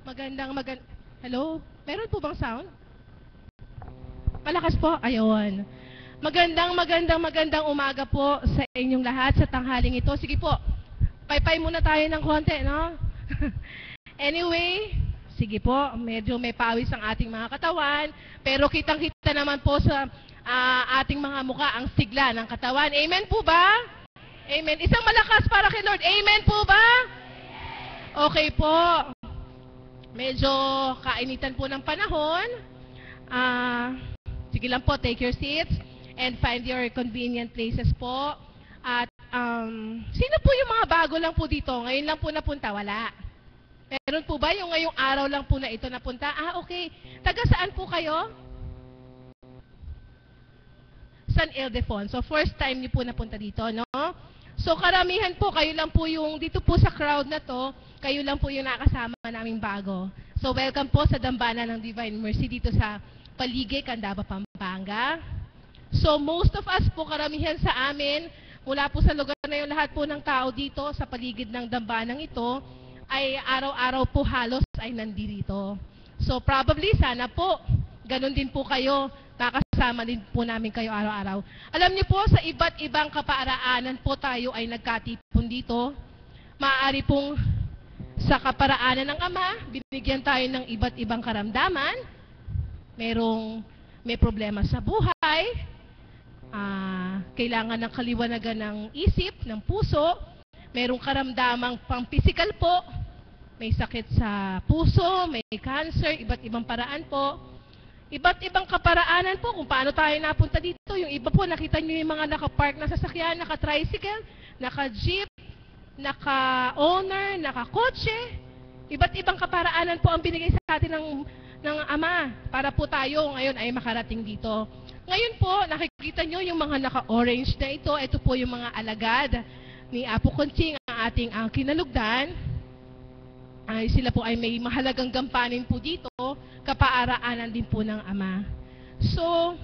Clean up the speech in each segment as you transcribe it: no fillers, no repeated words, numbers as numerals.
Hello? Meron po bang sound? Malakas po? Ayun. Magandang umaga po sa inyong lahat sa tanghaling ito. Sige po, paypay muna tayo ng konti, no? Anyway, sige po, medyo may pawis ang ating mga katawan, pero kitang-kita naman po sa ating mga mukha ang sigla ng katawan. Amen po ba? Amen. Isang malakas para kay Lord. Amen po ba? Okay po. Medyo kainitan po ng panahon. Sige lang po, take your seats and find your convenient places po. At sino po yung mga bago lang po dito? Ngayon lang po napunta? Wala. Meron po ba yung ngayong araw lang po na ito napunta? Okay. Taga saan po kayo? San Ildefonso. So, first time niyo po napunta dito, no? So, karamihan po, kayo lang po yung, dito po sa crowd na to, kayo lang po yung nakasama naming bago. So, welcome po sa Dambana ng Divine Mercy dito sa Paligay, Candaba, Pampanga. So, most of us po, karamihan sa amin, mula po sa lugar na yung lahat po ng tao dito, sa paligid ng dambanang ito, ay araw-araw po halos ay nandito. So, probably, sana po, ganun din po kayo, nakasama din po namin kayo araw-araw. Alam niyo po, sa iba't ibang kaparaanan po tayo ay nagkatipon dito. Maaari pong sa kaparaanan ng Ama, binigyan tayo ng iba't ibang karamdaman. May problema sa buhay, kailangan ng kaliwanagan ng isip, ng puso, merong karamdamang pang-physical po, may sakit sa puso, may cancer, iba't ibang paraan po. Iba't ibang kaparaanan po kung paano tayo napunta dito. Yung iba po, nakita nyo yung mga naka-park na sasakyan, naka-tricycle, naka-jeep, naka-owner, naka-kotse. Iba't ibang kaparaanan po ang binigay sa atin ng Ama para po tayo ngayon ay makarating dito. Ngayon po, nakikita nyo yung mga naka-orange na ito. Ito po yung mga alagad ni Apo Conching, ang ating kinalugdan. Sila po ay may mahalagang gampanin po dito, kapaaraanan din po ng Ama. So,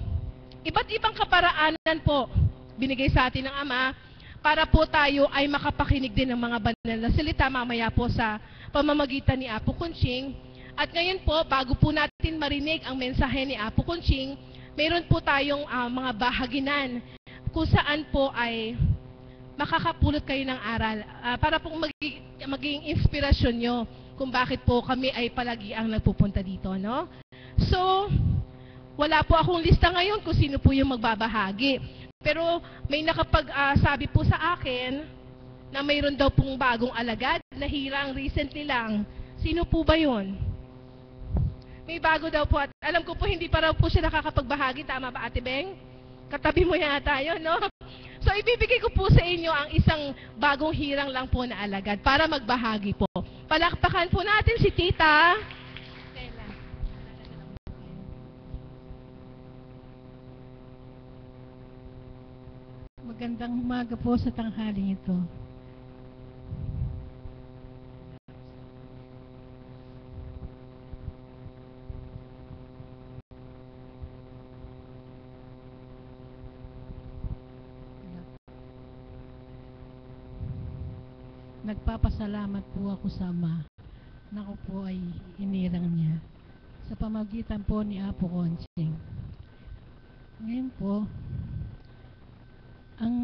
iba't ibang kaparaanan po binigay sa atin ng Ama para po tayo ay makapakinig din ng mga banal na salita mamaya po sa pamamagitan ni Apo Conching. At ngayon po, bago po natin marinig ang mensahe ni Apo Conching, mayroon po tayong mga bahaginan kung saan po ay makakapulot kayo ng aral para pong maging inspirasyon nyo kung bakit po kami ay palagi ang nagpupunta dito, no? So, wala po akong lista ngayon kung sino po yung magbabahagi. Pero may nakapag-sabi po sa akin na mayroon daw pong bagong alagad na hirang recently lang. Sino po ba yun? May bago daw po at alam ko po hindi pa raw po siya nakakapagbahagi. Tama ba, Ate Beng? Katabi mo yata yun, no? So, ibibigay ko po sa inyo ang isang bagong hirang lang po na alagad para magbahagi po. Palakpakan po natin si Tita. Magandang umaga po sa tanghaling ito. Nagpapasalamat po ako sa Ama na ako po ay inirang niya sa pamagitan po ni Apo Conching. Ngayon po, ang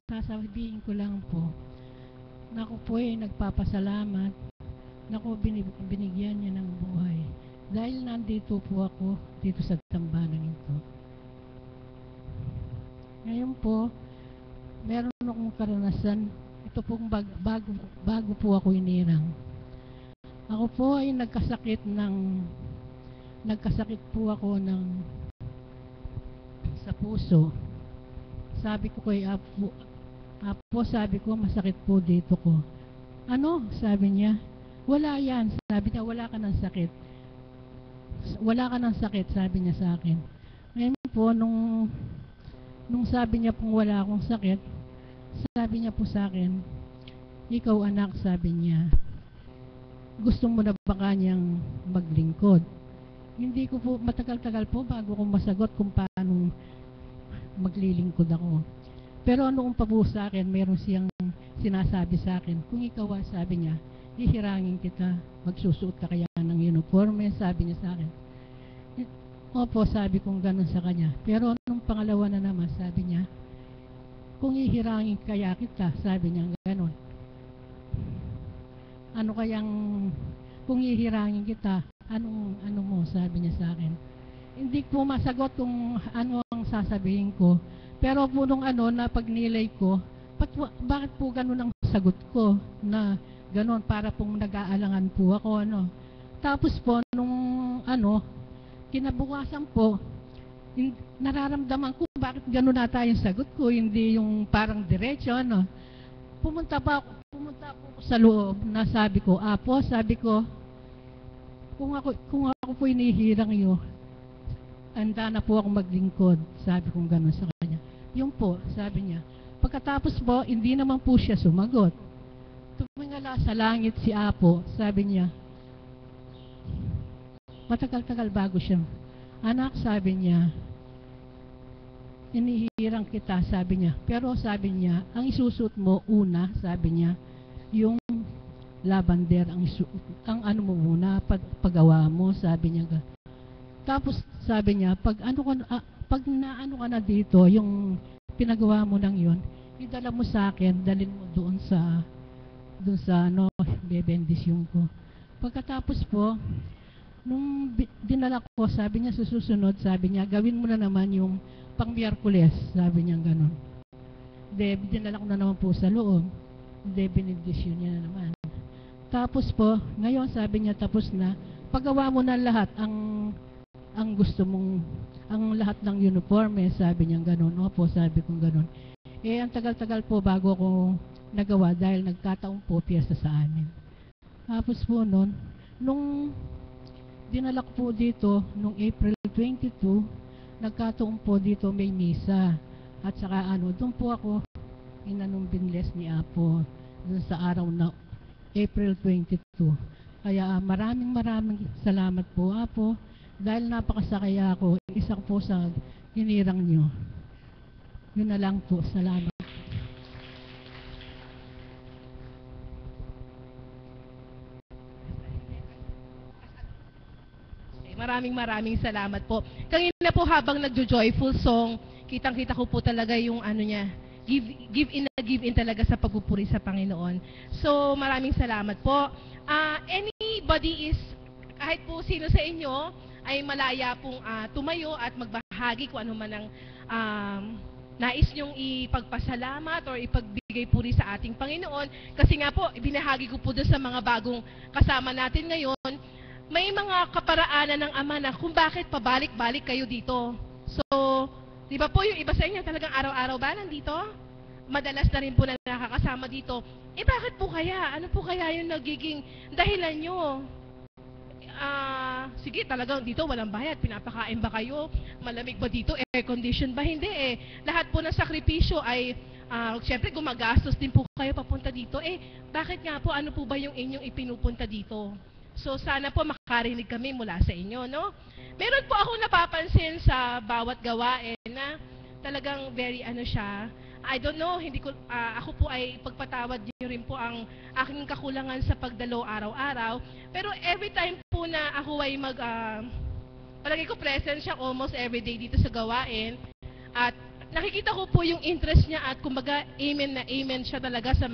sasabihin ko lang po na ako po ay nagpapasalamat na ako binigyan niya ng buhay dahil nandito po ako dito sa tambanan ito. Ngayon po, meron akong karanasan. Ito pong bago po ako inirang. Ako po ay nagkasakit po ako sa puso. Sabi ko kay Apo, sabi ko masakit po dito ko. Ano? Sabi niya, wala yan. Sabi niya, wala ka ng sakit. Wala ka ng sakit, sabi niya sa akin. Ngayon po, nung sabi niya pong wala akong sakit, sabi niya po sa akin, ikaw anak, sabi niya, gusto mo na ba kanyang maglingkod? Hindi ko po, matagal-tagal po bago ko masagot kung paano maglilingkod ako. Pero ano kung pa po sa akin, meron siyang sinasabi sa akin, kung ikaw, sabi niya, hihirangin kita, magsusuot ka kaya uniforme, sabi niya sa akin. Opo, sabi kong ganun sa kanya. Pero nung pangalawa na naman, sabi niya, kung ihirangin kaya kita, sabi niya ganun. Ano kayang, kung ihirangin kita, ano mo, sabi niya sa akin. Hindi ko masagot kung ano ang sasabihin ko. Pero po nung na pagnilay ko, bakit po ganun ang sagot ko na ganun para pong nag-aalangan po ako Tapos po nung kinabukasan po, nararamdaman ko bakit ganun nata yung sagot ko, hindi yung parang diretso Pumunta ako sa loob na sabi ko, sabi ko, kung ako po inihirang iyo, handa na po ako maglingkod, sabi kong ganun sa kanya. Yung po, sabi niya. Pagkatapos po, hindi naman po siya sumagot. Tumingala sa langit si Apo, sabi niya, matagal-tagal bago siya. Anak, sabi niya, inihirang kita, sabi niya. Pero sabi niya, ang isusut mo una, sabi niya, yung lavender, ang ano mo muna, paggawa mo, sabi niya. Tapos sabi niya, pag naano ka na dito, yung pinagawa mo nang yon, idala mo sa akin, dalhin mo doon sa bebendisyon ko. Pagkatapos po, nung dinala ko, sabi niya, susunod, sabi niya, gawin mo na naman yung pang-Miyerkules, sabi niya gano'n. Dinala ko na naman po sa loob. Benedisyon niya na naman. Tapos po, ngayon sabi niya, tapos na, paggawa mo na lahat, ang gusto mong, ang lahat ng uniforme, sabi niya gano'n. Opo, sabi kong gano'n. Ang tagal-tagal po bago ko nagawa dahil nagkataon po piyesta sa amin. Tapos po noon, nung dinala ko po dito, nung April 22, nagkataon po dito may misa. At saka doon po ako inanong binles ni Apo doon sa araw na April 22. Kaya maraming salamat po, Apo, dahil napakasakaya ako, isa po sa hinirang nyo. Yun na lang po, salamat. Maraming salamat po. Kanina po habang nagjo-joyful song, kitang-kita ko po talaga yung niya, give in talaga sa pagpupuri sa Panginoon. So, maraming salamat po. Anybody is, kahit po sino sa inyo, ay malaya pong tumayo at magbahagi kung ano man ang nais nyong ipagpasalamat or ipagbigay puri sa ating Panginoon. Kasi nga po, ibinahagi ko po doon sa mga bagong kasama natin ngayon, may mga kaparaanan ng Ama na kung bakit pabalik-balik kayo dito. So, di ba po yung iba sa inyo talagang araw-araw ba nandito? Madalas na rin po na nakakasama dito. Bakit po kaya? Ano po kaya yung nagiging dahilan nyo? Sige, talagang dito walang bayad. Pinapakain ba kayo? Malamig ba dito? Air condition ba? Hindi Lahat po ng sakripisyo ay, syempre gumagastos din po kayo papunta dito. Bakit nga po? Ano po ba yung inyong ipinupunta dito? So, sana po makarinig kami mula sa inyo, no? Meron po ako napapansin sa bawat gawain na talagang very siya. I don't know, ako po ay pagpatawad niyo rin po ang aking kakulangan sa pagdalo araw-araw. Pero every time po na ako ay palagi ko present siya almost every day dito sa gawain. At nakikita ko po yung interest niya at kumbaga amen na amen siya talaga sa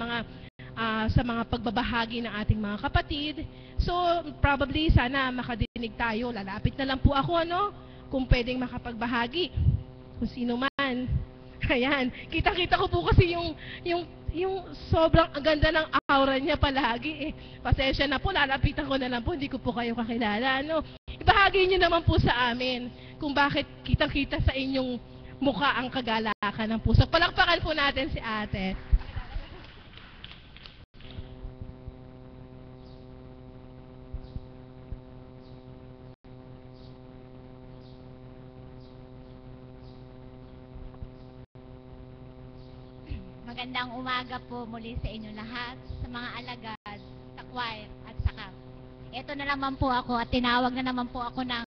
mga pagbabahagi ng ating mga kapatid. So, probably, sana makadinig tayo. Lalapit na lang po ako, kung pwedeng makapagbahagi. Kung sino man. Ayan. Kita-kita ko po kasi yung sobrang ganda ng aura niya palagi. Pasensya na po, lalapitan ko na lang po. Hindi ko po kayo kakilala, Ibahagi niyo naman po sa amin kung bakit kitang-kita sa inyong mukha ang kagalakan ng puso. Palakpakan po natin si ate. Magandang umaga po muli sa inyo lahat, sa mga alagad, sa choir at sa camp. Ito na naman po ako at tinawag na naman po ako ng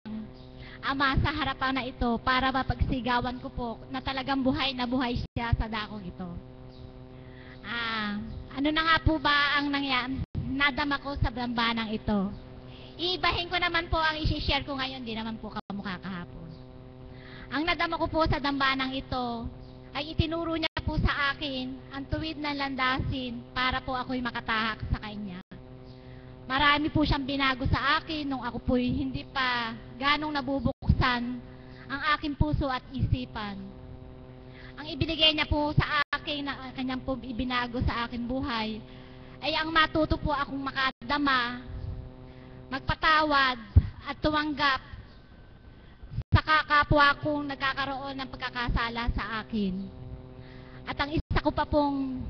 Ama sa harapan na ito para mapagsigawan ko po na talagang buhay na buhay siya sa dakong ito. Ano na nga po ba ang nadama ko sa dambanang ito? Iibahin ko naman po ang isi-share ko ngayon, di naman po kamukha kahapon. Ang nadama ko po sa dambanang ito ay itinuro niya po sa akin ang tuwid na landasin para po ako'y makatahak sa Kanya. Marami po siyang binago sa akin nung ako po'y hindi pa ganong nabubuksan ang aking puso at isipan. Ang ibinigay niya po sa akin na Kanyang po ibinago sa aking buhay ay ang matuto po akong makadama, magpatawad at tumanggap sa kapwa kong nagkakaroon ng pagkakasala sa akin. At ang isa ko pa pong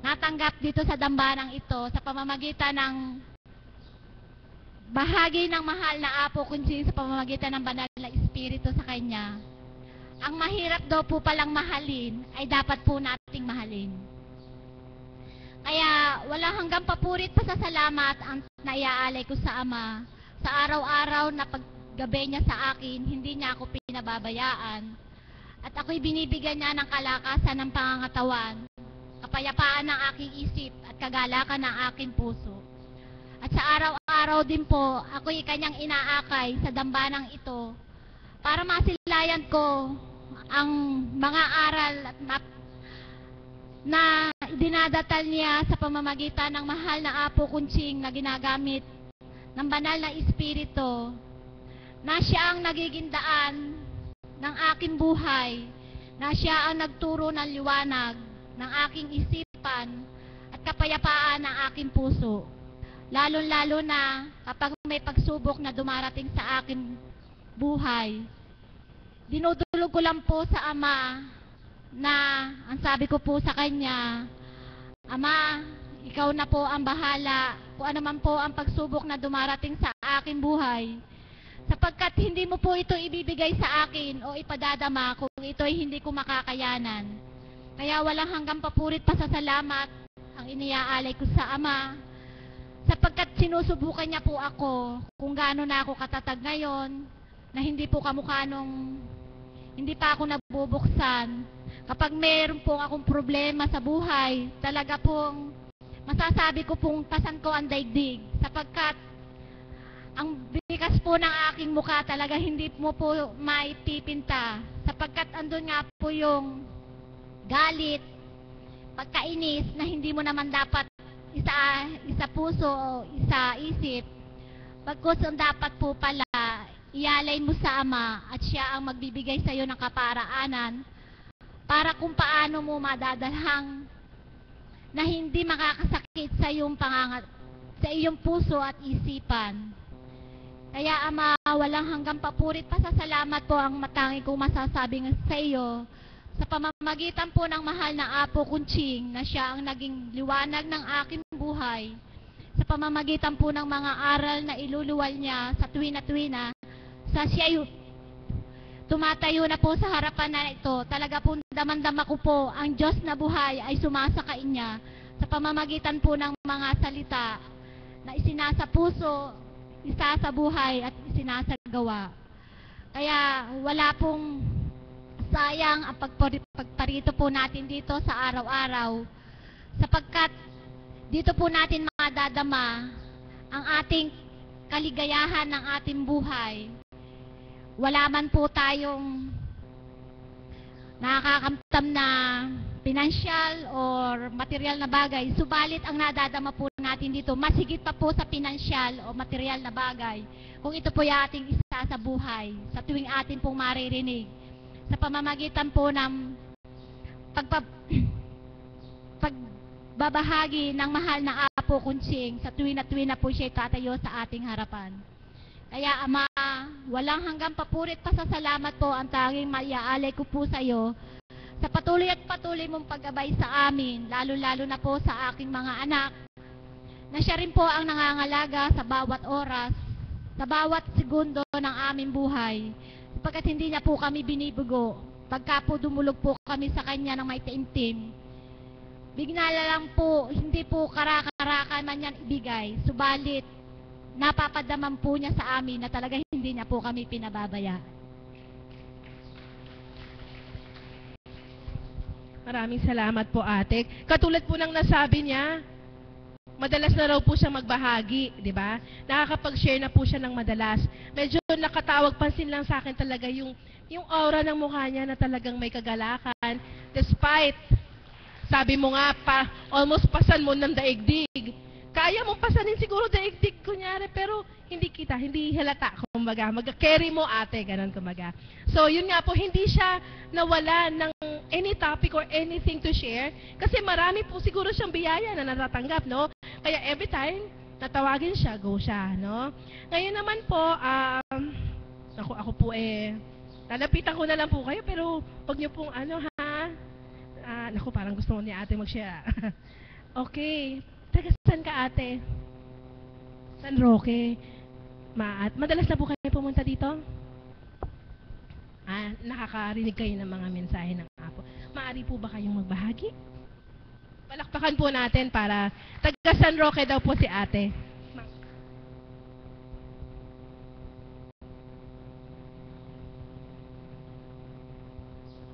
natanggap dito sa dambanang ito sa pamamagitan ng bahagi ng mahal na Apo kundi sa pamamagitan ng banal na Espiritu sa Kanya. Ang mahirap daw po palang mahalin ay dapat po nating mahalin. Kaya wala hanggang papurit pasasalamat ang naiaalay ko sa Ama sa araw-araw na paggabi niya sa akin, hindi niya ako pinababayaan. At ako'y binibigyan niya ng kalakasan ng pangangatawan, kapayapaan ng aking isip at kagalakan ng aking puso. At sa araw-araw din po, ako'y Kanyang inaakay sa dambanang ito para masilayan ko ang mga aral at na dinadatal niya sa pamamagitan ng mahal na Apo Kunching na ginagamit ng banal na Espiritu, na siya ang nagiging daan ng aking buhay, na siya ang nagturo ng liwanag ng aking isipan at kapayapaan ng aking puso. Lalo-lalo na kapag may pagsubok na dumarating sa aking buhay, dinudulog ko lang po sa Ama na ang sabi ko po sa Kanya, Ama, Ikaw na po ang bahala kung ano man po ang pagsubok na dumarating sa aking buhay, sapagkat hindi mo po ito ibibigay sa akin o ipadadama kung ito ay hindi ko makakayanan. Kaya walang hanggang papurit pasasalamat ang iniaalay ko sa Ama, sapagkat sinusubukan niya po ako kung gaano na ako katatag ngayon, na hindi po kamukha nung hindi pa ako nabubuksan. Kapag meron pong akong problema sa buhay, talaga pong masasabi ko pong tasan ko ang daigdig, sapagkat ang bigas po ng aking mukha talaga hindi mo po maipipinta, sapagkat andun nga po yung galit, pagkainis na hindi mo naman dapat isa puso o isa isip, pagkus ang dapat po pala ialay mo sa Ama at siya ang magbibigay sa iyo ng kaparaanan para kung paano mo madadalhang na hindi makakasakit sa iyong puso at isipan. Kaya Ama, walang hanggang papurit pasasalamat po ang matangi kong masasabing sa iyo sa pamamagitan po ng mahal na Apo Kunching na siya ang naging liwanag ng aking buhay, sa pamamagitan po ng mga aral na iluluwal niya sa tuwina-tuwina, sa siya tumatayo na po sa harapan na ito, talaga po damandama ko po ang Diyos na buhay ay sumasakain niya sa pamamagitan po ng mga salita na isinasa puso, isa sa buhay at isinasagawa. Kaya wala pong sayang ang pagparito po natin dito sa araw-araw, sapagkat dito po natin madadama ang ating kaligayahan ng ating buhay. Wala man po tayong nakakamtam na pinansyal or material na bagay, subalit ang nadadama po natin dito, mas higit pa po sa pinansyal o material na bagay, kung ito po yung ating isa sa buhay, sa tuwing atin pong maririnig, sa pamamagitan po ng pagbabahagi ng mahal na Apo Kunching, sa tuwing na po siya tatayo sa ating harapan. Kaya Ama, walang hanggang papurit pasasalamat po ang tanging maiaalay ko po sa iyo sa patuloy at patuloy mong paggabay sa amin, lalo-lalo na po sa aking mga anak, na siya rin po ang nangangalaga sa bawat oras, sa bawat segundo ng aming buhay, sapagkat hindi niya po kami binibugo. Pagka po dumulog po kami sa Kanya ng may taimtim, bigla lang po, hindi po karakarakan man yan ibigay, subalit napapadaman po niya sa amin na talaga hindi niya po kami pinababaya. Maraming salamat po, ate. Katulad po ng nasabi niya, Madalas na raw po siya magbahagi, di ba? Nakakapag-share na po siya ng madalas. Medyo nakatawag pansin lang sa akin talaga yung aura ng mukha niya na talagang may kagalakan. Despite, sabi mo nga pa, almost pasan mo ng daigdig. Kaya mong pasanin siguro daigdig, kunyari, pero hindi halata, kumbaga. Mag-carry mo, ate, ganun, kumbaga. So, yun nga po, hindi siya nawala ng any topic or anything to share, kasi marami po siguro siyang biyaya na natatanggap, no? Kaya every time, natawagin siya, go siya, no? Ngayon naman po, ako po lalapitan ko na lang po kayo, pero wag niyo pong naku, parang gusto mo ni ate mag-share. Okay. Taga saan ka, ate? San Roque. Madalas na po kayo pumunta dito? Nakakarinig kayo ng mga mensahe ng apo. Maaari po ba kayong magbahagi? Palakpakan po natin para taga San Roque daw po si ate.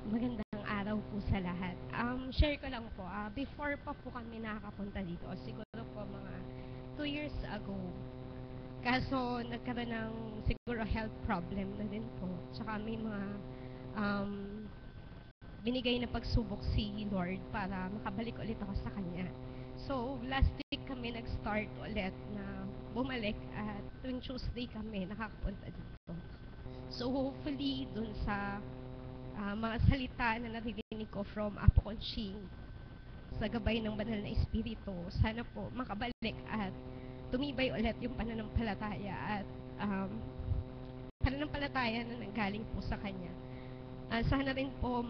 Magandang araw po sa lahat. Share ko lang po, before pa po kami nakakapunta dito, siguro po mga 2 years ago, kaso nagkaroon ng siguro health problem na din po. Tsaka may mga binigay na pagsubok si Lord para makabalik ulit ako sa Kanya. So, last week kami nag-start ulit na bumalik at tuwing Tuesday kami nakakapunta dito. So, hopefully, dun sa mga salita na naririnig ko from Apo Conching sa gabay ng banal na Espiritu, sana po makabalik at tumibay ulit yung pananampalataya at pananampalataya na nanggaling po sa Kanya. Sana rin po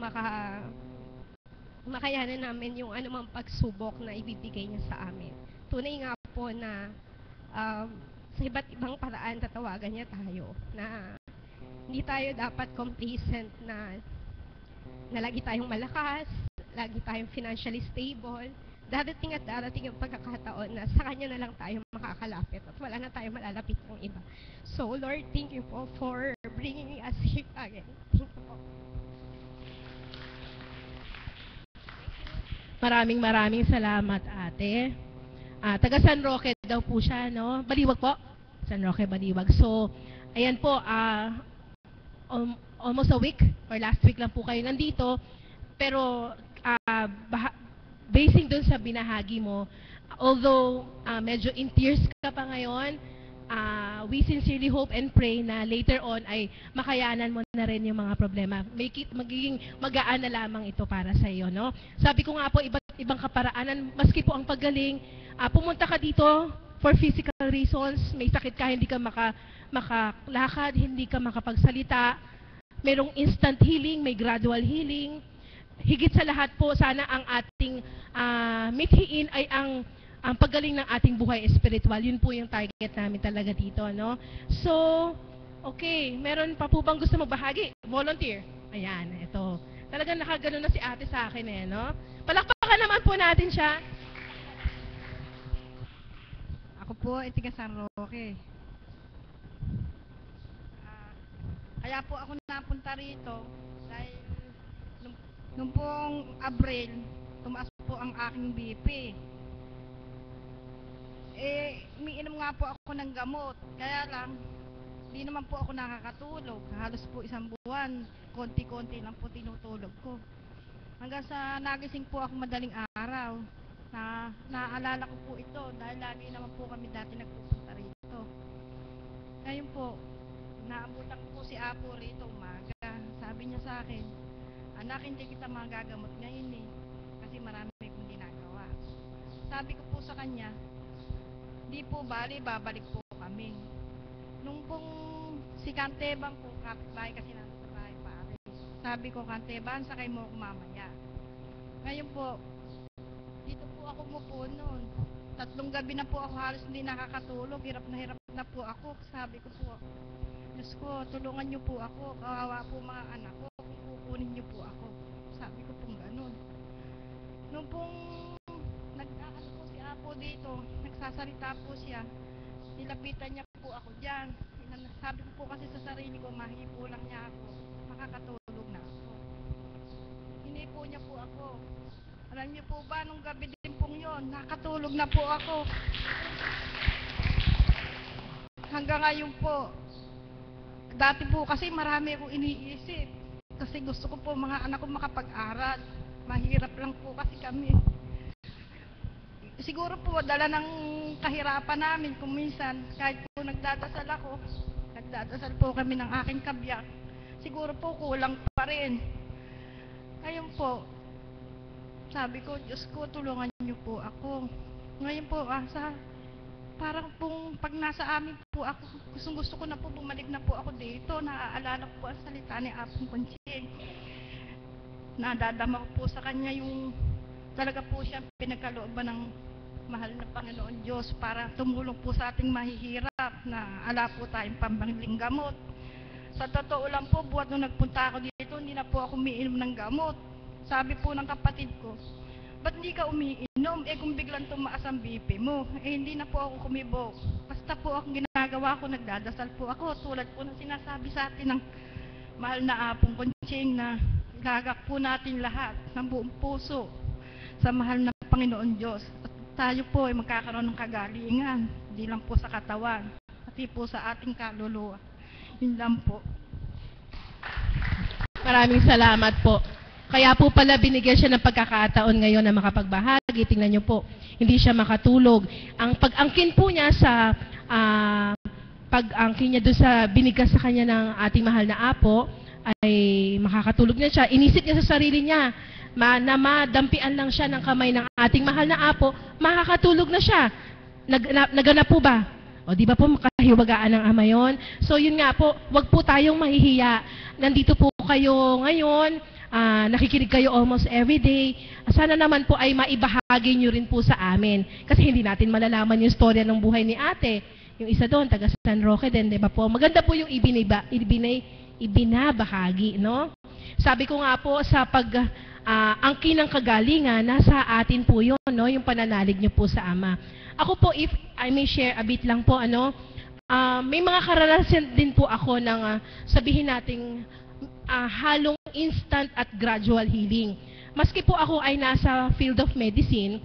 makayanan namin yung anumang pagsubok na ibibigay niya sa amin. Tunay nga po na sa iba't ibang paraan tatawagan niya tayo na hindi tayo dapat complacent na lagi tayong malakas, lagi tayong financially stable. Darating at darating ang pagkakataon na sa Kanya na lang tayo makakalapit at wala na tayong malalapit ng iba. So, Lord, thank you po for bringing us here again. Thank you po. Maraming salamat, ate. Taga San Roque daw po siya, no? Baliwag po. San Roque, Baliwag. So, ayan po, almost a week or last week lang po kayo nandito, pero basing dun sa binahagi mo, although medyo in tears ka pa ngayon, we sincerely hope and pray na later on ay makayanan mo na rin yung mga problema. Magiging magaan na lamang ito para sa iyo, no? Sabi ko nga po, iba't ibang kaparaanan, maski po ang paggaling, pumunta ka dito for physical reasons, may sakit ka, hindi ka makalakad, hindi ka makapagsalita, merong instant healing, may gradual healing. Higit sa lahat po, sana ang ating mithiin ay ang paggaling ng ating buhay espiritual. Yun po yung target namin talaga dito, no? So, okay, meron pa po bang gusto magbahagi? Volunteer. Ayan, ito. Talagang nakagano na si ate sa akin, no? Palakpakan naman po natin siya. Ako po ay taga San Roque. Kaya po ako napunta rito dahil nung pong Abril, tumaas po ang aking BP. Umiinom nga po ako ng gamot. Kaya lang, di naman po ako nakakatulog. Halos po 1 buwan, konti-konti lang po tinutulog ko. Hanggang sa nagising po ako madaling araw. Naaalala ko po ito dahil lagi naman po kami dati nagpupunta rito. Ngayon po, naabutan ko po si Apo rito umaga. Sabi niya sa akin, anak, hindi kita magagamot ngayon kasi marami kong ginagawa. Sabi ko po sa kanya, di po bali, babalik po kami. Nung pong si Kanteban po, kapitbahay kasi nasa sa bahay pare. Sabi ko, Kanteban, sakay mo ako mamaya. Ngayon po, dito po ako mupo noon. 3 gabi na po ako halos hindi nakakatulog. Hirap na po ako. Sabi ko po, Diyos ko, tulungan niyo po ako. Kawawa po mga anak ko kung kukunin niyo po ako. Sabi ko pong ganun. Nung pong nag-aano po si Apo dito, nagsasalita po siya, nilapitan niya po ako dyan. Sabi ko po kasi sa sarili ko, mahipo lang niya ako. Makakatulog na ako. Hinipo niya po ako. Alam niyo po ba, nung gabi din pong yun, nakatulog na po ako. Hanggang ngayon po, dati po kasi marami akong iniisip. Kasi gusto ko po mga anak ko makapag-aral. Mahirap lang po kasi kami. Siguro po, dala ng kahirapan namin kung minsan, kahit po nagdadasal ako, nagdadasal po kami ng aking kabiyak, siguro po kulang pa rin. Ngayon po, sabi ko, Diyos ko, tulungan niyo po ako. Ngayon po, parang pong pag nasa amin po ako, gusto ko na po bumalik na po ako dito. Naaalala ko po ang salita ni Apong Conching. Nadadama ko po sa kanya yung talaga po siya pinagkalooban ng mahal na Panginoon Diyos para tumulong po sa ating mahihirap na ala po tayong pambangling gamot. Sa totoo lang po, buhat nung nagpunta ako dito, hindi na po ako umiinom ng gamot. Sabi po ng kapatid ko, ba't hindi ka umiinom? Kung biglang tumaas ang BP mo, hindi na po ako kumibok. Basta po ang ginagawa ko, nagdadasal po ako. Tulad po ng sinasabi sa atin ng mahal na Apong Conching na ilagak po natin lahat ng buong puso sa mahal na Panginoon Diyos. At tayo po ay magkakaroon ng kagalingan, hindi lang po sa katawan, pati po sa ating kaluluwa. Yun lang po. Maraming salamat po. Kaya po pala binigyan siya ng pagkakataon ngayon na makapagbahagi. Tingnan niyo po, hindi siya makatulog. Ang pag-angkin po niya sa pag-angkin niya doon sa binigay sa kanya ng ating mahal na Apo ay makakatulog na siya. Inisip niya sa sarili niya na madampian lang siya ng kamay ng ating mahal na Apo, makakatulog na siya. Naganap po ba? O di ba po makahiwagaan ng Ama yon? So yun nga po, wag po tayong mahihiya. Nandito po kayo ngayon, nakikinig kayo almost every day. Sana naman po ay maibahagi nyo rin po sa amin. Kasi hindi natin malalaman yung storya ng buhay ni ate. Yung isa doon, taga San Roque din, di ba po? Maganda po yung ibinabahagi, no? Sabi ko nga po, sa angkin ng kagalingan, nasa atin po yun, no? Yung pananalig nyo po sa Ama. Ako po, if I may share a bit lang po, may mga karanasan din po ako ng sabihin nating halong instant at gradual healing. Maski po ako ay nasa field of medicine,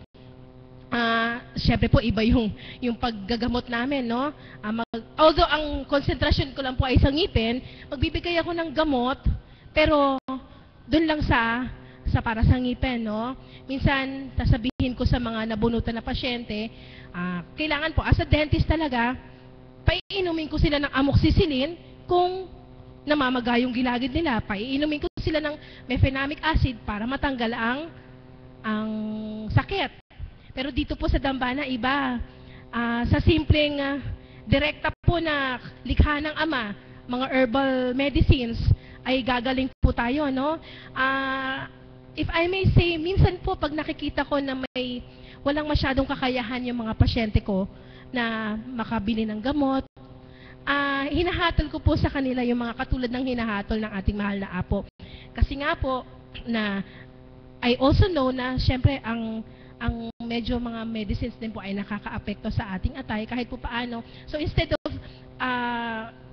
syempre po iba yung paggagamot namin, no? Although ang konsentrasyon ko lang po ay sa ngipin, magbibigay ako ng gamot, pero doon lang sa para sa ngipin, no? Minsan, sasabihin ko sa mga nabunutan na pasyente, kailangan po, as a dentist talaga, paiinumin ko sila ng amoxicillin kung namamaga yung gilagid nila. Paiinumin ko sila ng mefenamic acid para matanggal ang sakit. Pero dito po sa Dambana, iba. Sa simpleng direkta po na likha ng Ama, mga herbal medicines, ay gagaling po tayo, no? If I may say, minsan po pag nakikita ko na walang masyadong kakayahan yung mga pasyente ko na makabili ng gamot, hinahatol ko po sa kanila yung mga katulad ng hinahatol ng ating mahal na Apo. Kasi nga po, na I also know na syempre ang medyo mga medicines din po ay nakaka-apekto sa ating atay kahit po paano. So instead of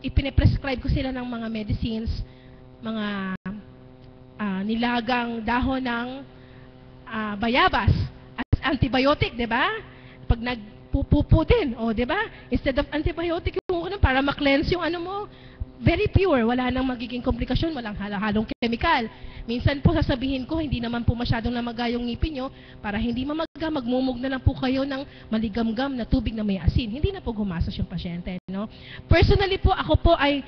ipine-prescribe ko sila ng mga medicines, mga nilagang dahon ng bayabas as antibiotic, 'di ba? Pag nagpupupo din, o 'di ba? Instead of antibiotic yung para ma-cleanse yung mo, very pure, wala nang magiging komplikasyon, walang halong chemical. Minsan po sasabihin ko, hindi naman po masyadong namaga yung ngipin nyo, para hindi mamaga, magmumog na lang po kayo ng maligamgam na tubig na may asin. Hindi na po gumasos yung pasyente, no? Personally po, ako po ay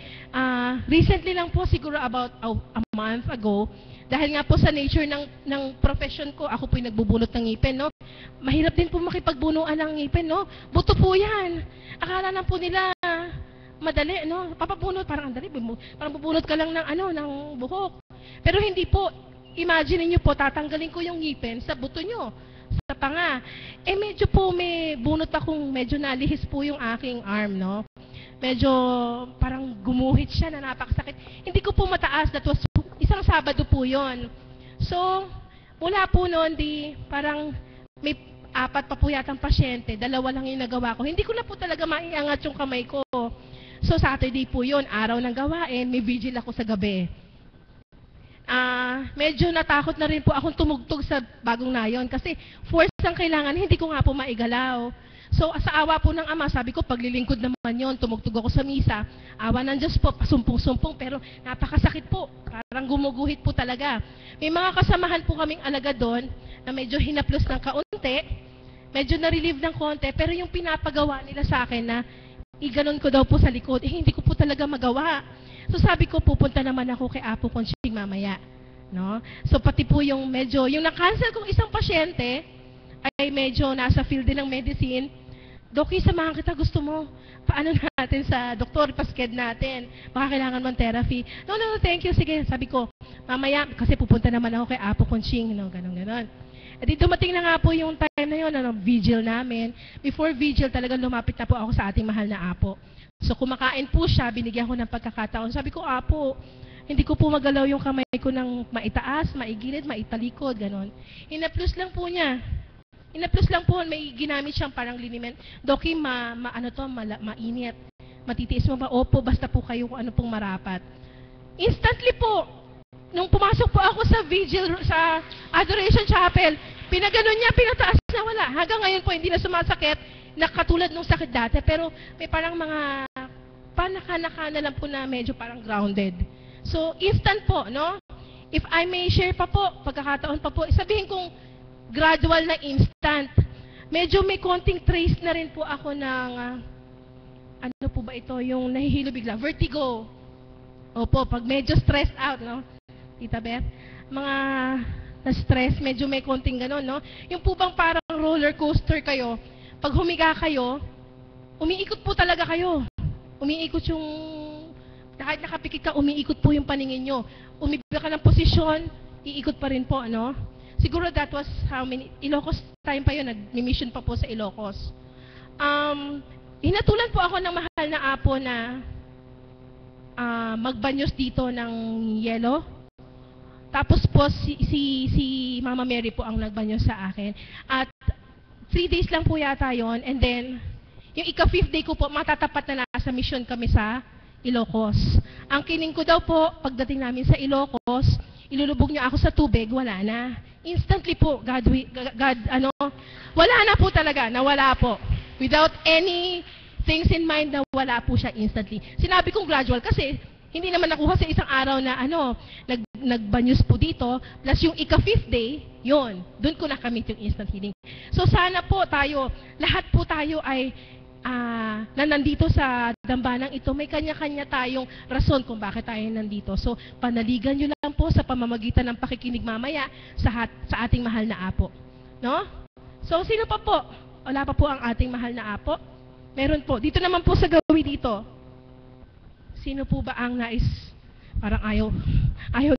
recently lang po, siguro about a month ago, dahil nga po sa nature ng profession ko, ako po yung nagbubunot ng ngipin, no? Mahirap din po makipagbunuan ng ngipin, no? Buto po yan. Akala lang po nila madali, no? Papabunot, parang andali, parang bubunot ka lang ng buhok. Pero hindi po. Imagine niyo po, tatanggalin ko yung ngipin sa buto nyo, sa panga. Medyo po may bunot akong, medyo nalihis po yung aking arm, no? Medyo parang gumuhit siya na napakasakit. Hindi ko po mataas, that was isang Sabado po yon. So, mula po noon, parang may 4 pa po yatang pasyente, 2 lang yung nagawa ko. Hindi ko na po talaga maiangat yung kamay ko. So, Saturday po yon, araw ng gawain, may vigil ako sa gabi. medyo natakot na rin po akong tumugtog sa Bagong Nayon kasi force ang kailangan, hindi ko nga po maigalaw. So sa awa po ng Ama, sabi ko paglilingkod naman yon, tumugtog ako sa misa, awa ng Diyos po, pasumpong-sumpong, pero napakasakit po, parang gumuguhit po talaga. May mga kasamahan po kaming alagad doon na medyo hinaplos ng kaunti, medyo na-relieve ng konti, pero yung pinapagawa nila sa akin na iganon ko daw po sa likod, hindi ko po talaga magawa. So sabi ko, pupunta naman ako kay Apo Conching mamaya. No? So pati po yung medyo, yung na-cancel kong isang pasyente, ay medyo nasa field din ng medicine. Doki, samahan kita, gusto mo? Paano natin sa doktor, pasked natin? Baka kailangan mong therapy. No, thank you, sige. Sabi ko, mamaya, kasi pupunta naman ako kay Apo Conching, no, ganon. At dumating na nga po yung time na yun, vigil namin. Before vigil, talagang lumapit na po ako sa ating mahal na Apo. So kumakain po siya, binigyan ko ng pagkakataon. Sabi ko, Apo, hindi ko po magalaw yung kamay ko ng maitaas, maigilid, maitalikod, ganon. Hinaplos lang po niya. Inaplos lang po, may ginamit siyang parang liniment. Doki, mainit. Matitiis mo ba? Opo, basta po kayo kung ano pong marapat. Instantly po, nung pumasok po ako sa vigil, sa Adoration Chapel, pinaganon niya, pinataas na wala. Hanggang ngayon po, hindi na sumasakit, nakatulad nung sakit dati, pero may parang mga panaka-naka na lang po na medyo parang grounded. So, instant po, no? If I may share pa po, pagkakataon pa po, sabihin kong gradual na instant. Medyo may konting trace na rin po ako ng, ano po ba ito, yung nahihilo bigla, vertigo. Opo, pag medyo stressed out, no? Tita Beth, mga na-stress, medyo may konting gano'n, no? Yung po bang parang roller coaster kayo, pag humiga kayo, umiikot po talaga kayo. Umiikot yung, kahit nakapikit ka, umiikot po yung paningin nyo. Umiga ka ng posisyon, iikot pa rin po, no? Siguro that was how many, Ilocos time pa yun, nag-mission pa po sa Ilocos. Hinatulan po ako ng mahal na Apo na magbanyos dito ng yelo. Tapos po si Mama Mary po ang nagbanyos sa akin. At 3 days lang po yata yon, and then yung ika-5th day ko po, matatapat na nasa mission kami sa Ilocos. Ang kining ko daw po, pagdating namin sa Ilocos, ilulubog niyo ako sa tubig, wala na. Instantly po, wala na po talaga, nawala po. Without any things in mind, nawala po siya instantly. Sinabi kong gradual kasi hindi naman nakuha sa isang araw na nagbanyos po dito, plus yung ika-5th day, yun, doon ko nakamit yung instant healing. So sana po tayo, lahat po tayo ay na nandito sa dambanang ito, may kanya-kanya tayong rason kung bakit tayo nandito. So, panaligan nyo lang po sa pamamagitan ng pakikinig mamaya sa ating mahal na Apo. No? So, sino pa po? Wala pa po ang ating mahal na Apo? Meron po. Dito naman po sa gawi dito. Sino po ba ang nais? Parang ayaw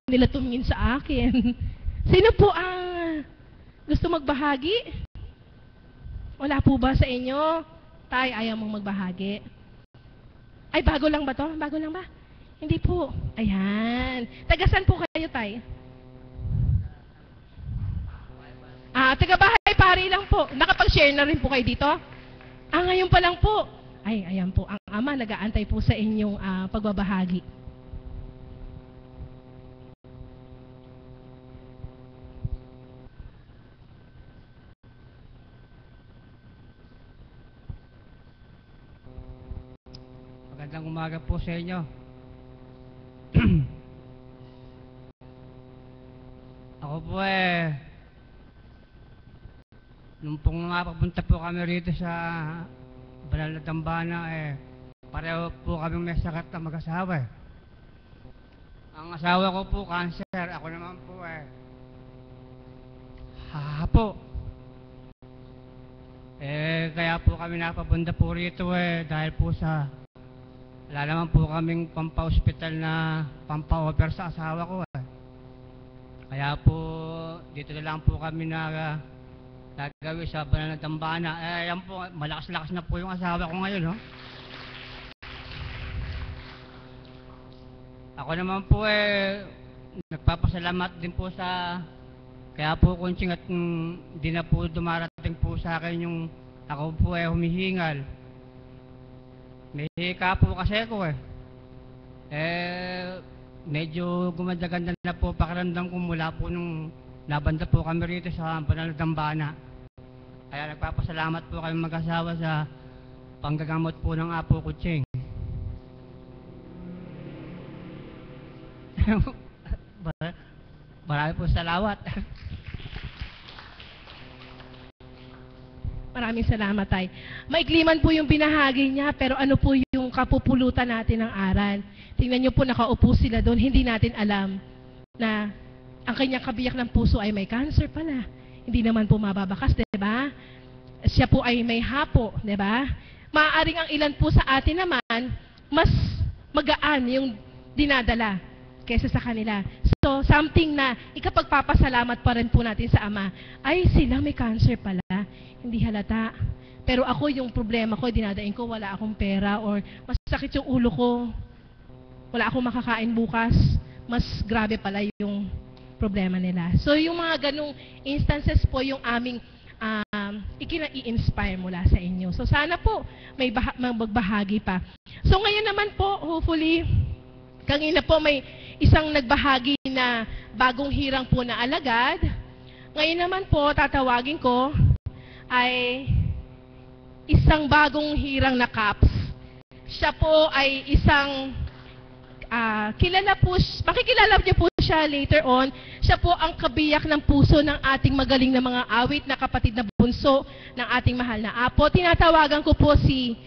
nila tumingin sa akin. Sino po ang gusto magbahagi? Wala po ba sa inyo? Tay, ayaw mong magbahagi. Ay, bago lang ba to? Bago lang ba? Hindi po. Ayan. Tagasan po kayo, Tay? Taga-bahay pari lang po. Nakapag-share na rin po kayo dito? Ngayon pa lang po. Ay, ayan po. Ang Ama nag-aantay po sa inyong pagbabahagi. Magandang umaga po sa inyo. Ako po nung pong mapapunta po kami rito sa Banal na Dambana, pareho po kami may sakit na mag-asawa. Ang asawa ko po, cancer. Ako naman po hahapo. Kaya po kami napapunta po rito dahil po sa wala naman po kaming pampa-hospital na pampa-offer sa asawa ko. Kaya po dito na lang po kami gagawin sa Banal na Dambana. Yan po, malakas-lakas na po yung asawa ko ngayon, no? Ako naman po nagpapasalamat din po sa kaya po Conching at hindi na po dumarating po sa akin yung ako po humihingal. May hika po kasi ako medyo gumanda-ganda na po pakiramdam ko mula po nung nabanda po kami rito sa Banal na Dambana. Kaya nagpapasalamat po kami mag-asawa sa panggagamot po ng apo ko, Cheng. Marami po salawat. Maraming salamat, Tay. Maikliman po yung binahagi niya, pero ano po yung kapupulutan natin ng aral? Tingnan niyo po, nakaupo sila doon, hindi natin alam na ang kanyang kabiyak ng puso ay may cancer pala. Hindi naman po mababakas, di ba? Siya po ay may hapo, di ba? Maaaring ang ilan po sa atin naman, mas magaan yung dinadala kaysa sa kanila. So, something na ikapagpapasalamat pa rin po natin sa Ama, ay sila may cancer pala, hindi halata. Pero ako, yung problema ko, dinadain ko, wala akong pera or masakit yung ulo ko, wala akong makakain bukas, mas grabe pala yung problema nila. So, yung mga ganong instances po yung aming ikina-i-inspire mula sa inyo. So, sana po may magbahagi pa. So, ngayon naman po, hopefully, kanina po may isang nagbahagi na bagong hirang po na alagad. Ngayon naman po, tatawagin ko ay isang bagong hirang na Kaps. Siya po ay isang makikilala niyo po siya later on. Siya po ang kabiyak ng puso ng ating magaling na mga awit na kapatid na bunso ng ating mahal na apo. Tinatawagan ko po si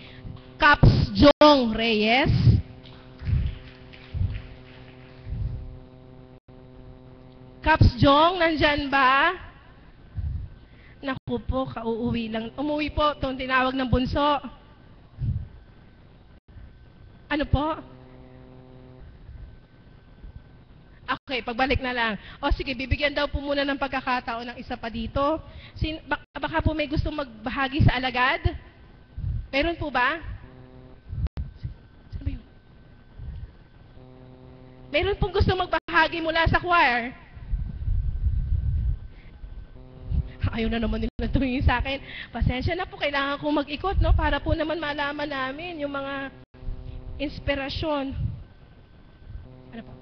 Kaps Jong Reyes. Kaps Jong, nandyan ba? Naku po, kauuwi lang. Umuwi po, itong tinawag ng bunso. Ano po? Okay, pagbalik na lang. O sige, bibigyan daw po muna ng pagkakataon ng isa pa dito. Baka po may gusto magbahagi sa alagad? Meron po ba? Sino ba yun? Meron pong gusto magbahagi mula sa choir? Ayaw na naman nila tumingin sa akin. Pasensya na po, kailangan kong mag-ikot, no? Para po naman malaman namin yung mga inspirasyon. Ano po?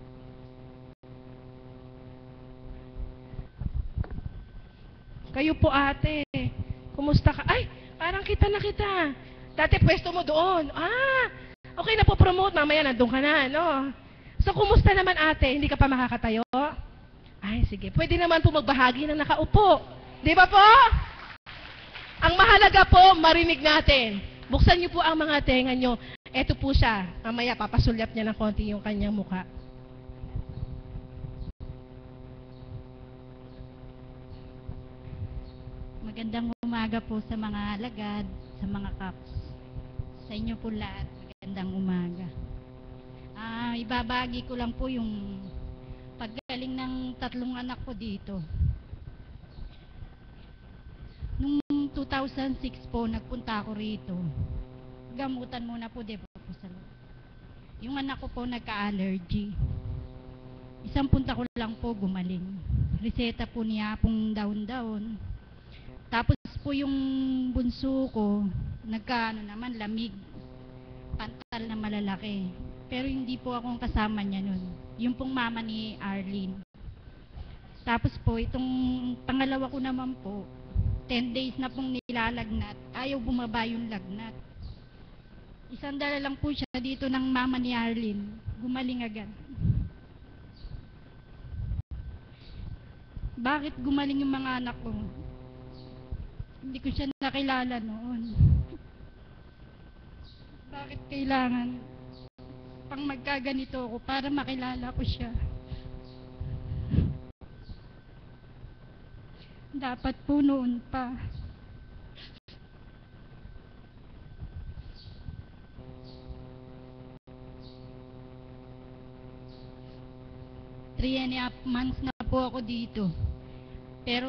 Kayo po, ate. Kumusta ka? Ay, parang kita na kita. Dati pwesto mo doon. Okay na po promote. Mamaya nandun ka na, no? So, kumusta naman, ate? Hindi ka pa makakatayo? Ay, sige. Pwede naman po magbahagi ng nakaupo. Di ba po? Ang mahalaga po, marinig natin. Buksan niyo po ang mga tenga niyo. Eto po siya. Mamaya, papasulyap niya ng konti yung kanyang mukha. Magandang umaga po sa mga alagad, sa mga Kaps. Sa inyo po lahat, magandang umaga. Ibabagi ko lang po yung paggaling ng 3 anak ko dito. Nung 2006 po, nagpunta ako rito. Gamutan muna po, di ba po sa loob. Yung anak ko po nagka-allergy. Isang punta ko lang po gumaling. Reseta po niya pong down-down. Tapos po yung bunso ko, naman, lamig. Pantal na malalaki. Pero hindi po akong kasama niya nun. Yung pong mama ni Arlene. Tapos po, itong pangalawa ko naman po, 10 days na pong nilalagnat. Ayaw bumaba yung lagnat. Isang dala lang po siya dito ng mama ni Arlene. Gumaling agad. Bakit gumaling yung mga anak ko? Hindi ko siya nakilala noon. Bakit kailangan pang magkaganito ako para makilala ko siya? Dapat po noon pa. Three and a half months na po ako dito. Pero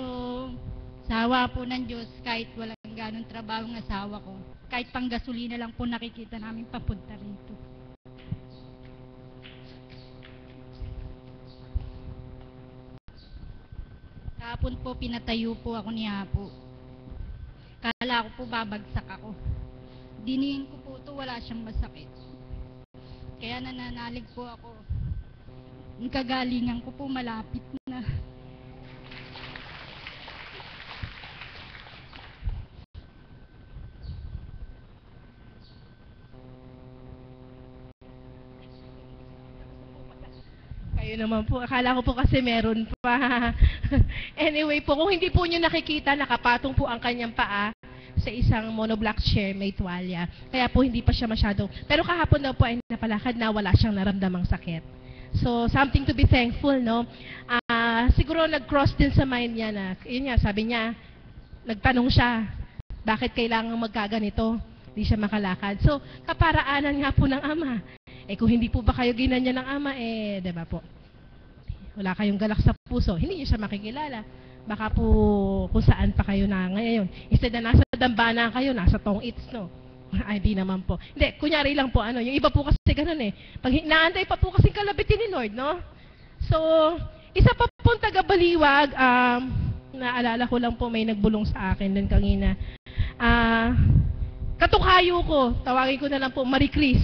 sa awa po ng Diyos, kahit walang ganong trabaho ng asawa ko, kahit pang gasolina lang po nakikita namin papunta rito. Kahapon po pinatayo po ako ni Apo. Kala ko po babagsak ako. Diniin ko po ito, wala siyang masakit. Kaya nananalig po ako. Ang kagalingan ko po malapit na. Kayo naman po, akala ko po kasi meron pa. Anyway po, kung hindi po nyo nakikita, nakapatong po ang kanyang paa sa isang monoblock chair, may tuwalya. Kaya po hindi pa siya masyado. Pero kahapon daw po ay napalakad na wala siyang naramdamang sakit. So, something to be thankful, no? Siguro nag-cross din sa mind niya na, yun nga, sabi niya, nagtanong siya, bakit kailangan magkaganito? Hindi siya makalakad. So, kaparaanan nga po ng Ama. Kung hindi po ba kayo ginanyan ng Ama, diba po? Wala kayong galak sa puso, hindi niyo siya makikilala. Baka po kung saan pa kayo na ngayon. Instead na nasa dambana kayo, nasa tong its, no? Ay, di naman po. Hindi, kunyari lang po, yung iba po kasi ganun Pag naantay pa po kasi kalabitin ni Lord, no? So, isa pa pong taga-Baliwag, naalala ko lang po, may nagbulong sa akin din kanina. Katukayo ko, tawagin ko na lang po, Marie Chris.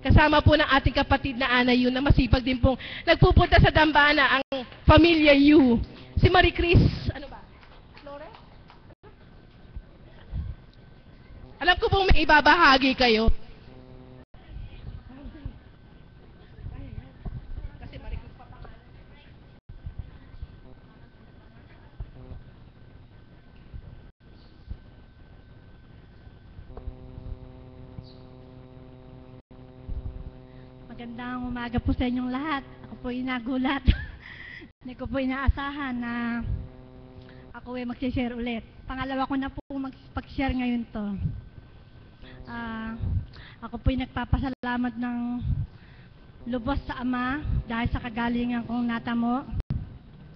Kasama po ng ating kapatid na Ana Yu, na masipag din pong nagpupunta sa dambana, ang Pamilya Yu. Si Marie Chris, ano ba? Flores? Alam ko pong may ibabahagi kayo. Kasi Marie Chris pa pangalan. Magandang umaga po sa inyong lahat. Ako po inagulat. Hindi ko po inaasahan na ako ay mag-share ulit. Pangalawa ko na po mag-share ngayon to. Ako po ay nagpapasalamat ng lubos sa Ama dahil sa kagalingan kong natamo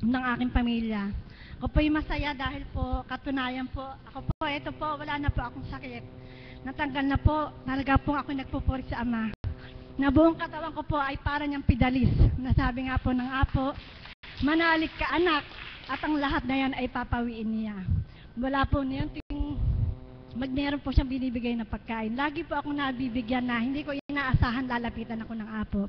ng aking pamilya. Ako po ay masaya dahil po katunayan po, ako po, ito po, wala na po akong sakit. Natanggal na po, talaga po ako nagpupuri sa Ama. Na buong katawan ko po ay para niyang pidalis. Nasabi nga po ng Apo, manalik ka anak, at ang lahat na yan ay papawiin niya. Wala po niyan, meron po siyang binibigay na pagkain. Lagi po akong nabibigyan na hindi ko inaasahan lalapitan ako ng Apo.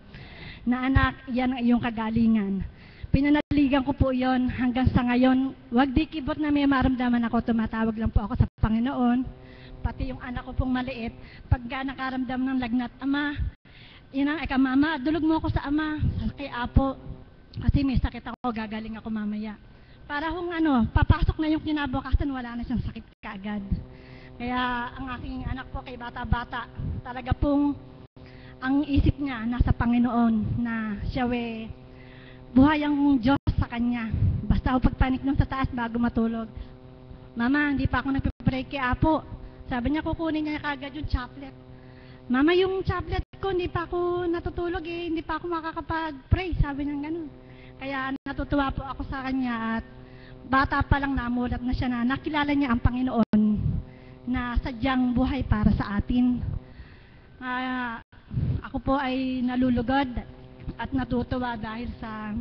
Na anak, yan ang iyong kagalingan. Pinanaligan ko po yon hanggang sa ngayon. Wag di kibot na may maramdaman ako, tumatawag lang po ako sa Panginoon. Pati yung anak ko pong maliit, pagka nakaramdam ng lagnat, Ama, yun ang Mama, dulog mo ako sa Ama, kay Apo. Kasi may sakit ako, gagaling ako mamaya. Para kung papasok na yung kinabukasan, wala na siyang sakit kaagad. Kaya ang aking anak po kay bata-bata, talaga pong ang isip niya nasa Panginoon na siya buhay ang Diyos sa kanya. Basta ako pagpanik nung sa taas bago matulog. Mama, hindi pa ako nagpipray kay Apo. Sabi niya kukunin niya kaagad yung chaplet. Mama, yung chaplet ko, hindi pa ako natutulog hindi pa ako makakapag-pray. Sabi niya ganun. Kaya natutuwa po ako sa kanya at bata pa lang namulat na siya na nakilala niya ang Panginoon na sadyang buhay para sa atin. Ako po ay nalulugod at natutuwa dahil sa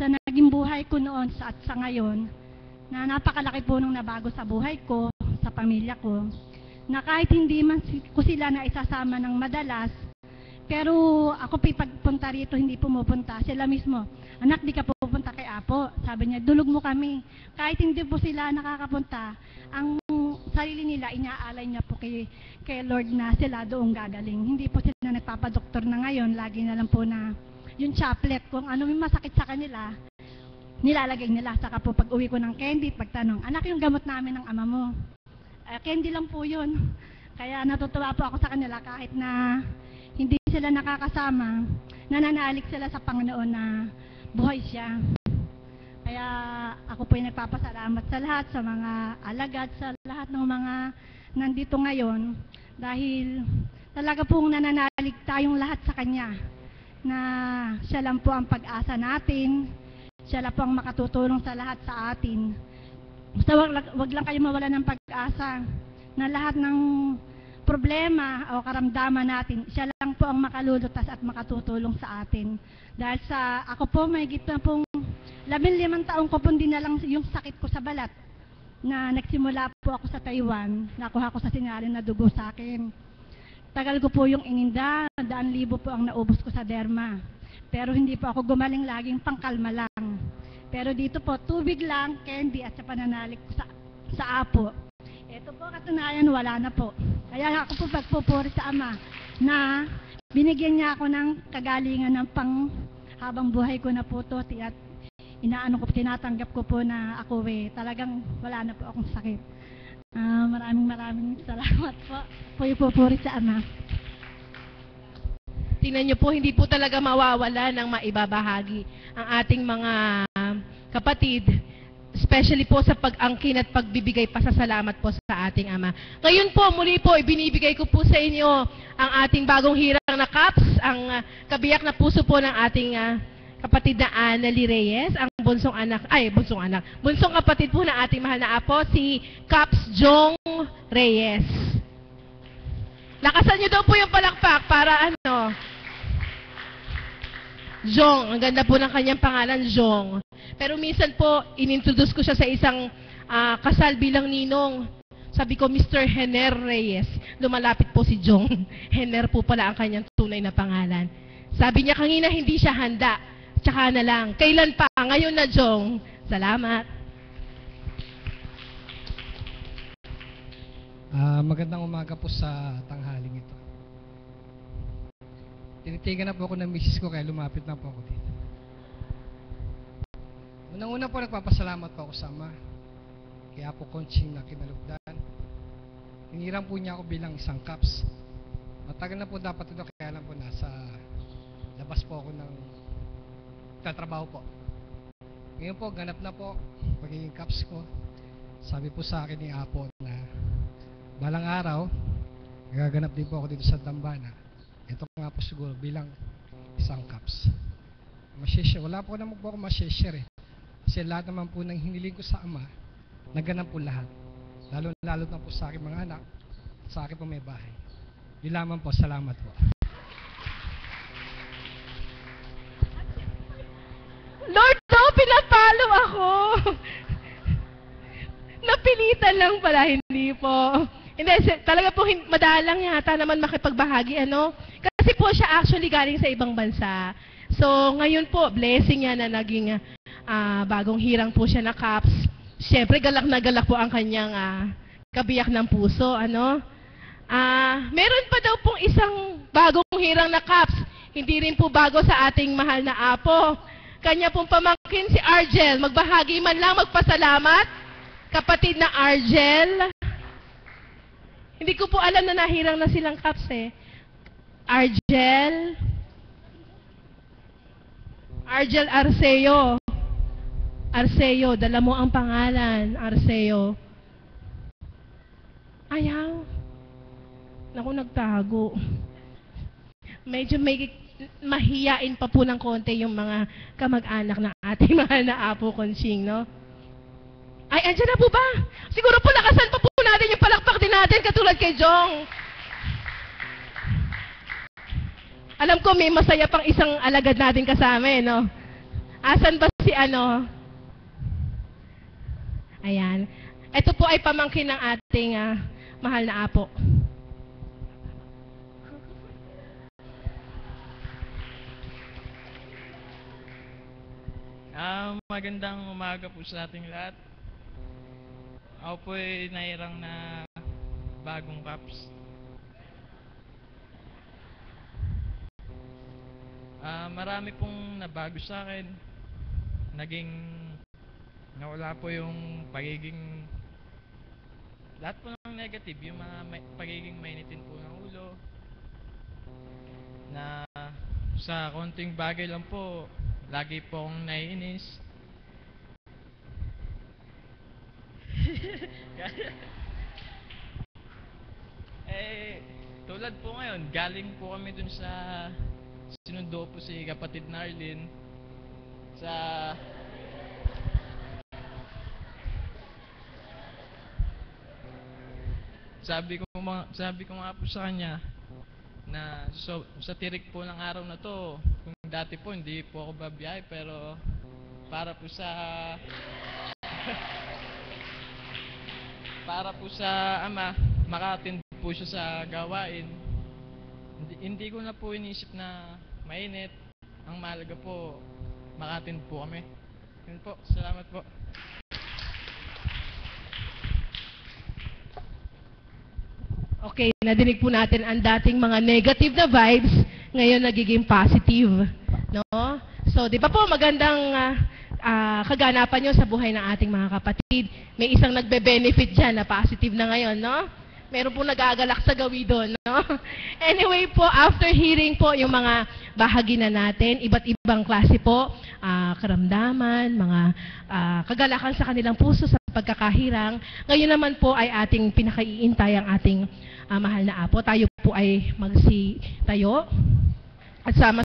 naging buhay ko noon at sa ngayon na napakalaki po nung nabago sa buhay ko, sa pamilya ko, na kahit hindi man ko sila na isasama ng madalas, pero ako pagpunta rito hindi pumupunta. Sila mismo, anak di ka pupunta kay Apo. Sabi niya, dulog mo kami. Kahit hindi po sila nakakapunta, ang sarili nila inaalay niya po kay Lord na sila doong gagaling. Hindi po sila nagpapadoktor na ngayon. Lagi na lang po na yung chaplet, kung ano may masakit sa kanila, nilalagay nila. Saka po pag uwi ko ng candy, pagtanong, anak yung gamot namin ng ama mo. Candy lang po yun. Kaya natutuwa po ako sa kanila kahit na hindi sila nakakasama, nananalig sila sa Panginoon na buhay siya. Kaya ako po ay nagpapasalamat sa lahat, sa mga alagad, sa lahat ng mga nandito ngayon dahil talaga pong nananalig tayong lahat sa Kanya na siya lang po ang pag-asa natin, siya lang po ang makatutulong sa lahat sa atin. Basta wag lang kayo mawala ng pag-asa na lahat ng problema o karamdaman natin, siya lang po ang makalulutas at makatutulong sa atin. Dahil ako po, may gitna pong 15 taong ko po din na lang yung sakit ko sa balat na nagsimula po ako sa Taiwan, nakuha ko sa sinyarin na dugo sa akin. Tagal ko po yung ininda, 100,000 po ang naubos ko sa derma. Pero hindi po ako gumaling, laging pangkalma lang. Pero dito po, tubig lang, candy at sa pananalig ko sa apo. Ito po katunayan, wala na po. Kaya ako po pagpupuri sa Ama na binigyan niya ako ng kagalingan ng pang habang buhay ko na po to at tinatanggap ko po na ako talagang wala na po akong sakit. Maraming salamat po. Pupuri sa Ama. Tingnan niyo po, hindi po talaga mawawala ng maibabahagi ang ating mga kapatid, especially po sa pag-angkin at pagbibigay pasasalamat po sa ating Ama. Ngayon po, muli po, ibinibigay ko po sa inyo ang ating bagong hirang na cups, ang kabiyak na puso po ng ating kapatid na Annalyn Reyes, ang bunsong kapatid po ng ating mahal na apo, si Caps Jong Reyes. Lakasan niyo daw po yung palakpak para Jong, ang ganda po ng kanyang pangalan, Jong. Pero minsan po, inintroduce ko siya sa isang kasal bilang ninong. Sabi ko, Mr. Henner Reyes. Lumalapit po si Jong. Henner po pala ang kanyang tunay na pangalan. Sabi niya kanina, hindi siya handa. Tsaka na lang. Kailan pa? Ngayon na, Jong. Salamat. Magandang umaga po sa tanghaling ito. Tinitigan na po ako ng misis ko kaya lumapit na po ako dito. Unang-una po nagpapasalamat po ako sa Ama. Kaya po Conching na kinalugdan. Hiniram po niya ako bilang isang caps. Matagal na po dapat ito kaya lang po nasa labas po ako ng tatrabaho po. Ngayon po ganap na po pagiging caps ko. Sabi po sa akin ni Apo na balang araw, gaganap din po ako dito sa Dambana. Ito nga po siguro bilang isang caps. Wala po naman po ako ma-share eh. Kasi lahat naman po ng hiniling ko sa Ama, naganap po lahat. Lalo na po sa aking mga anak, sa aking po may bahay. Yun lamang po, salamat po. Lord, pinapalo ako. Napilitan lang pala, hindi po. Hindi, talaga po madalang yata naman makipagbahagi, Kasi po siya actually galing sa ibang bansa. So, ngayon po, blessing niya na naging bagong hirang po siya na caps. Siyempre, galak na galak po ang kanyang kabiyak ng puso, meron pa daw pong isang bagong hirang na caps. Hindi rin po bago sa ating mahal na apo. Kanya pong pamangkin si Argel. Magbahagi man lang, magpasalamat. Kapatid na Argel. Hindi ko po alam na nahirang na silang caps eh. Argel Arceo. Arceo, dala mo ang pangalan, Arceo. Ayaw. Naku, nagtago. Medyo may mahiyain pa po ng konti yung mga kamag-anak ng ating mahal na Apo Conching, Ay, andyan na po ba? Siguro po lakasan pa po natin yung palakpak din natin katulad kay Jong. Alam ko may masaya pang isang alagad natin kasama, Asan ba si Ayan. Ito po ay pamangkin ng ating mahal na apo. Magandang umaga po sa ating lahat. Ako po ay nahirang na bagong caps. Marami pong nabago sa akin. Nawala po yung pagiging lahat po ng negative, yung mga pagiging mainitin po ng ulo na sa konting bagay lang po lagi po akong naiinis. Tulad po ngayon, galing po kami dun sa sinundo po si kapatid na Arlene sa sabi ko nga po sa kanya na sa tirik po ng araw na to, kung dati po hindi po ako babiyahe, pero para po sa Ama, makatindi po siya sa gawain. Hindi ko na po inisip na mainit ang mahalaga po, makatin po kami. Yun po, salamat po. Okay, nadinig po natin ang dating mga negative na vibes, ngayon nagiging positive, no? So, di ba po magandang kaganapan nyo sa buhay ng ating mga kapatid. May isang nagbe-benefit dyan na positive na ngayon, no? Meron po nagagalak sa gawi doon, no? Anyway po, after hearing po yung mga bahagi na natin, iba't ibang klase po, karamdaman, mga kagalakan sa kanilang puso sa pagkakahirang. Ngayon naman po ay ating pinakaiintay ang ating mahal na Apo. Tayo po ay magsitayo at sama